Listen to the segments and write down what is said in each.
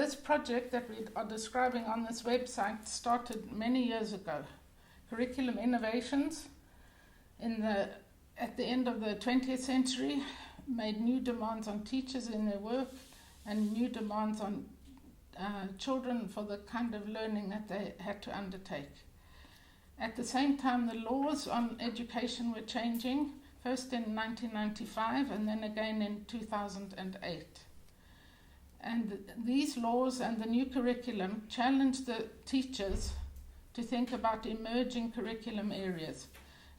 this project that we are describing on this website started many years ago. Curriculum innovations at the end of the 20th century made new demands on teachers in their work and new demands on children for the kind of learning that they had to undertake. At the same time, the laws on education were changing, first in 1995 and then again in 2008. And these laws and the new curriculum challenged the teachers to think about emerging curriculum areas,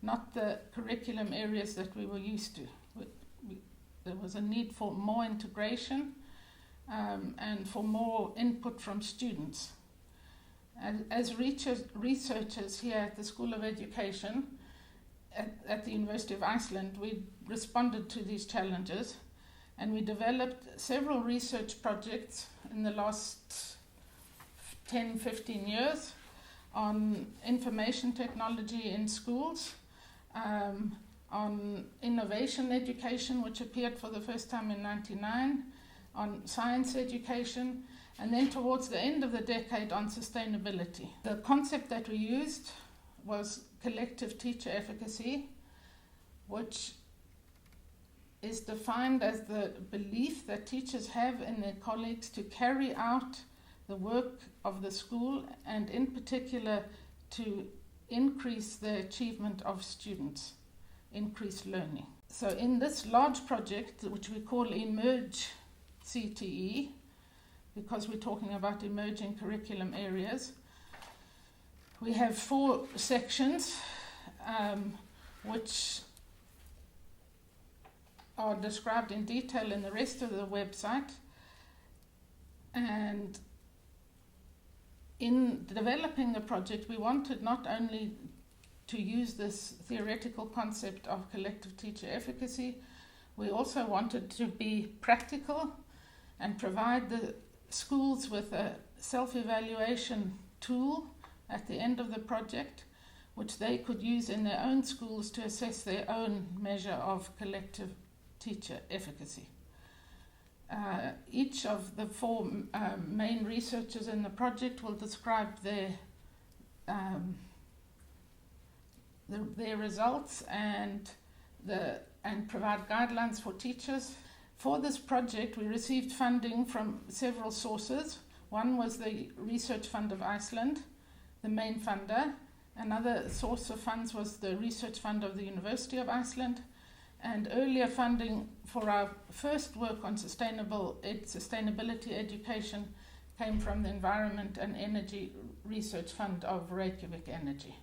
not the curriculum areas that we were used to. There was a need for more integration and for more input from students. As researchers here at the School of Education at the University of Iceland, we responded to these challenges and we developed several research projects in the last 10-15 years on information technology in schools, on innovation education, which appeared for the first time in 1999, on science education, and then towards the end of the decade on sustainability. The concept that we used was collective teacher efficacy, which is defined as the belief that teachers have in their colleagues to carry out the work of the school and in particular to increase the achievement of students, increase learning. So in this large project, which we call Emerge CTE, because we're talking about emerging curriculum areas, we have 4 sections which are described in detail in the rest of the website. And in developing the project, we wanted not only to use this theoretical concept of collective teacher efficacy, we also wanted to be practical and provide the schools with a self-evaluation tool at the end of the project, which they could use in their own schools to assess their own measure of collective teacher efficacy. Each of the 4 main researchers in the project will describe their results and provide guidelines for teachers. For this project, we received funding from several sources. One was the Research Fund of Iceland, the main funder. Another source of funds was the Research Fund of the University of Iceland. And earlier funding for our first work on sustainability education came from the Environment and Energy Research Fund of Reykjavik Energy.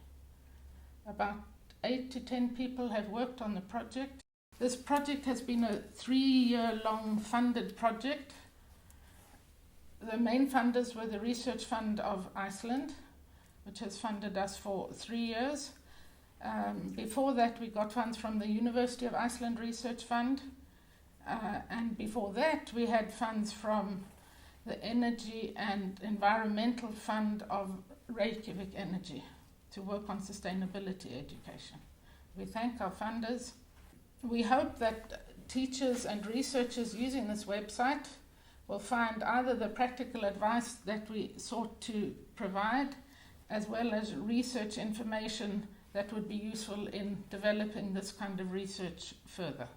About 8 to 10 people have worked on the project. This project has been a 3-year-long funded project. The main funders were the Research Fund of Iceland, which has funded us for 3 years. Before that, we got funds from the University of Iceland Research Fund. And before that, we had funds from the Energy and Environmental Fund of Reykjavik Energy to work on sustainability education. We thank our funders. We hope that teachers and researchers using this website will find either the practical advice that we sought to provide, as well as research information that would be useful in developing this kind of research further.